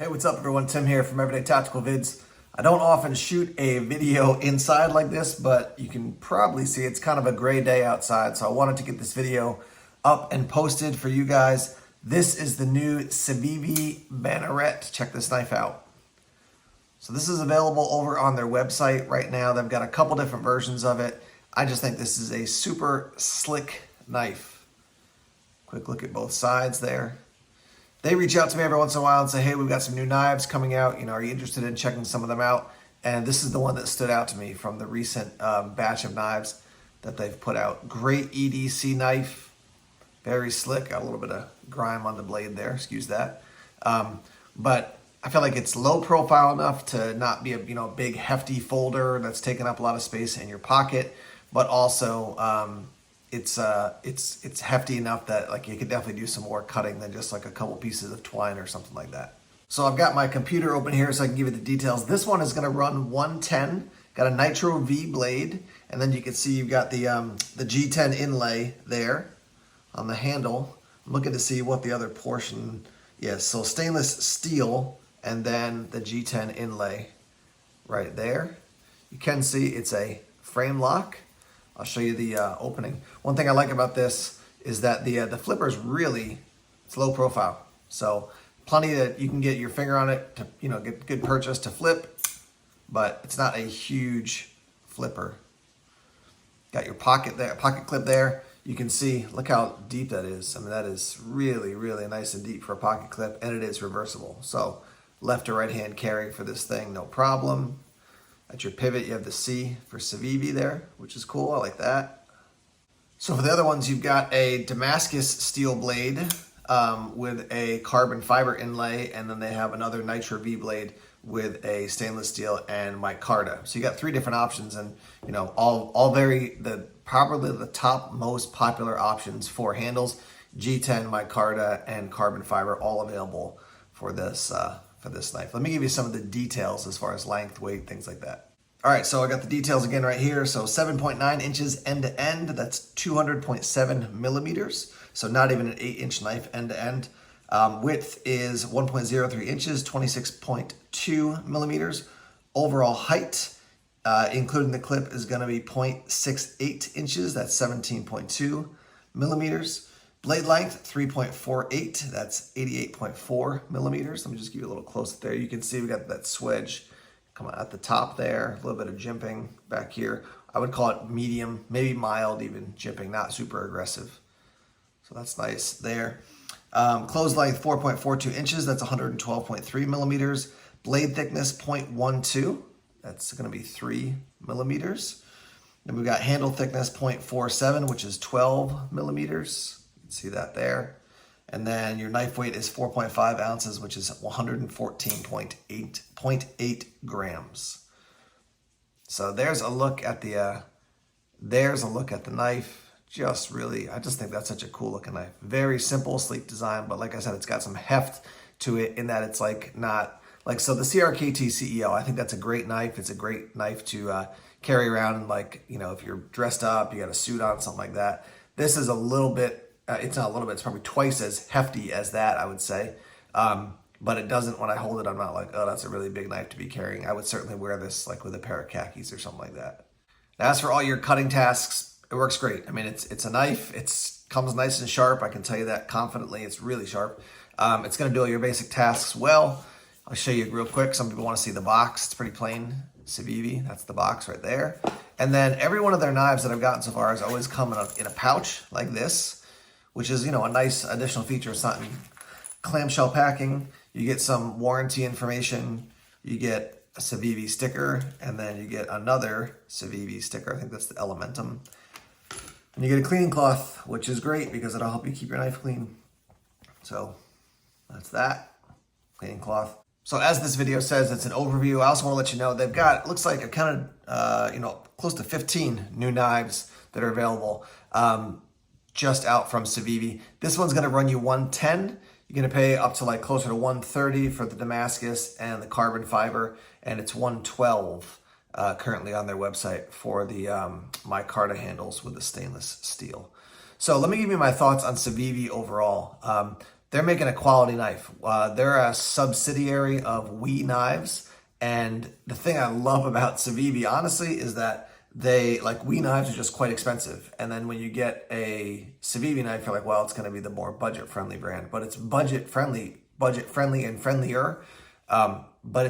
Hey, what's up everyone? Tim here from Everyday Tactical Vids. I don't often shoot a video inside like this, but you can probably see it's kind of a gray day outside, so I wanted to get this video up and posted for you guys. This is the new Civivi Banneret. Check this knife out. So this is available over on their website right now. They've got a couple different versions of it. I just think this is a super slick knife. Quick look at both sides there. They reach out to me every once in a while and say, hey, we've got some new knives coming out. Are you interested in checking some of them out? And this is the one that stood out to me from the recent batch of knives that they've put out. Great EDC knife, very slick. Got a little bit of grime on the blade there, excuse that. But I feel like it's low profile enough to not be a big hefty folder that's taking up a lot of space in your pocket, but also it's hefty enough that like you could definitely do some more cutting than just like a couple pieces of twine or something like that. So I've got my computer open here so I can give you the details. This one is going to run 110, got a Nitro-V blade, and then you can see you've got the G10 inlay there on the handle. I'm looking to see what the other portion is. So stainless steel and then the G10 inlay right there. You can see it's a frame lock. I'll show you the opening. One thing I like about this is that the flipper is it's low profile. So plenty that you can get your finger on it to get good purchase to flip, but it's not a huge flipper. Got your pocket there, pocket clip there. You can see, look how deep that is. I mean, that is really, really nice and deep for a pocket clip, and it is reversible. So left or right hand carry for this thing, no problem. At your pivot, you have the C for Civivi there, which is cool. I like that. So for the other ones, you've got a Damascus steel blade with a carbon fiber inlay, and then they have another Nitro-V blade with a stainless steel and micarta. So you got three different options, and all probably the top most popular options for handles: G10, micarta, and carbon fiber, all available for this knife. Let me give you some of the details as far as length, weight, things like that. All right, so I got the details again right here. So 7.9 inches end to end, that's 200.7 millimeters. So not even an 8-inch knife end to end. Width is 1.03 inches, 26.2 millimeters. Overall height, including the clip, is gonna be 0.68 inches, that's 17.2 millimeters. Blade length, 3.48, that's 88.4 millimeters. Let me just give you a little close there. You can see we got that swedge coming at the top there, a little bit of jimping back here. I would call it medium, maybe mild even jimping, not super aggressive. So that's nice there. Close length, 4.42 inches, that's 112.3 millimeters. Blade thickness, 0.12, that's gonna be 3 millimeters. Then we've got handle thickness, 0.47, which is 12 millimeters. See that there. And then your knife weight is 4.5 ounces, which is 114.8 grams. So there's a look at the knife. I just think that's such a cool looking knife. Very simple, sleek design, but like I said, it's got some heft to it in that it's so the CRKT CEO, I think that's a great knife. It's a great knife to carry around, and if you're dressed up, you got a suit on, something like that. This is a little bit, it's not a little bit, it's probably twice as hefty as that, I would say. But it doesn't, when I hold it, I'm not like, oh, that's a really big knife to be carrying. I would certainly wear this like with a pair of khakis or something like that. Now, as for all your cutting tasks, it works great. I mean, it's a knife. It comes nice and sharp. I can tell you that confidently. It's really sharp. It's going to do all your basic tasks well. I'll show you real quick. Some people want to see the box. It's pretty plain. Civivi, that's the box right there. And then every one of their knives that I've gotten so far has always come in a pouch like this, which is, a nice additional feature. It's not in clamshell packing. You get some warranty information. You get a Civivi sticker, and then you get another Civivi sticker. I think that's the Elementum. And you get a cleaning cloth, which is great because it'll help you keep your knife clean. So that's that, cleaning cloth. So as this video says, it's an overview. I also want to let you know they've got, it looks like a kind of, close to 15 new knives that are available just out from Civivi. This one's going to run you 110. You're going to pay up to like closer to 130 for the Damascus and the carbon fiber, and it's 112 currently on their website for the micarta handles with the stainless steel. So let me give you my thoughts on Civivi overall. they're making a quality knife. They're a subsidiary of WE Knives. And the thing I love about Civivi, honestly, is that they, like, WE Knives are just quite expensive. And then when you get a Civivi knife, you're like, well, it's going to be the more budget-friendly brand. But it's budget-friendly and friendlier. But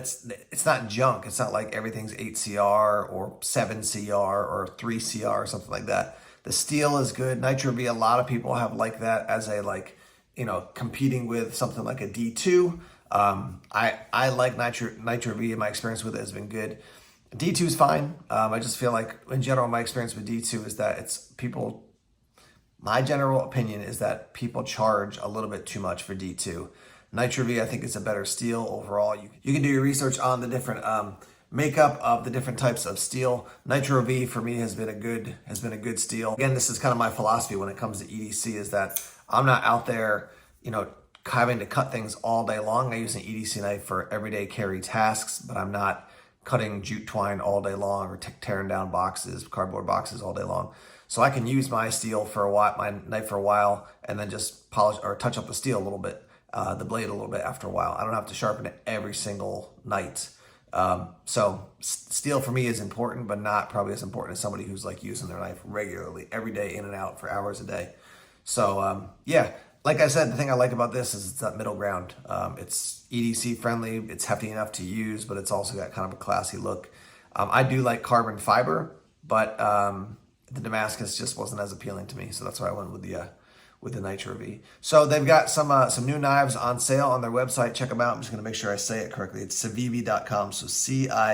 it's not junk. It's not like everything's 8CR or 7CR or 3CR or something like that. The steel is good. Nitro-V, a lot of people have like that as a, like, you know, competing with something like a D2. I like Nitro-V, and my experience with it has been good. D2 is fine. I just feel like, in general, my experience with D2 is that my general opinion is that people charge a little bit too much for D2. Nitro-V, I think, is a better steel overall. You can do your research on the different makeup of the different types of steel. Nitro-V for me has been a good steel. Again, this is kind of my philosophy when it comes to EDC, is that I'm not out there, you know, having to cut things all day long. I use an EDC knife for everyday carry tasks, but I'm not cutting jute twine all day long or tearing down cardboard boxes all day long. So I can use my steel for a while, my knife for a while, and then just polish or touch up the steel a little bit, the blade a little bit after a while. I don't have to sharpen it every single night. So steel for me is important, but not probably as important as somebody who's like using their knife regularly, every day, in and out for hours a day. So yeah, like I said, the thing I like about this is it's that middle ground. It's EDC friendly, it's hefty enough to use, but it's also got kind of a classy look. I do like carbon fiber, but the Damascus just wasn't as appealing to me, so that's why I went with the Nitro-V. So they've got some new knives on sale on their website. Check them out. I'm just going to make sure I say it correctly. It's civivi.com, so civivi.com,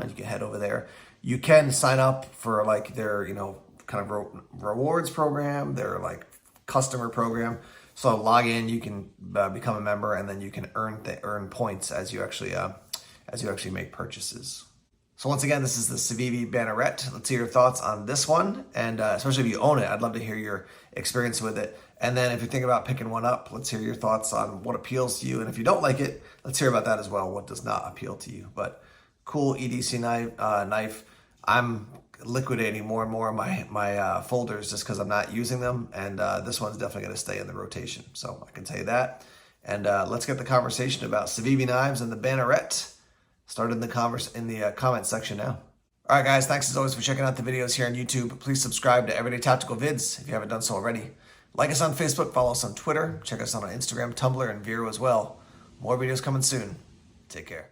and you can head over there. You can sign up for like their, you know, kind of rewards program, their like customer program. So log in, you can become a member, and then you can earn points as you actually make purchases. So once again, this is the Civivi Banneret. Let's hear your thoughts on this one, and especially if you own it, I'd love to hear your experience with it. And then if you're thinking about picking one up, let's hear your thoughts on what appeals to you. And if you don't like it, let's hear about that as well. What does not appeal to you? But cool EDC knife. I'm liquidating more and more of my folders just because I'm not using them, and this one's definitely going to stay in the rotation. So I can tell you that. And let's get the conversation about Civivi knives and the Banneret started in the comment section now. All right, guys, thanks as always for checking out the videos here on YouTube. Please subscribe to Everyday Tactical Vids if you haven't done so already. Like us on Facebook, follow us on Twitter, check us out on Instagram, Tumblr, and Vero as well. More videos coming soon. Take care.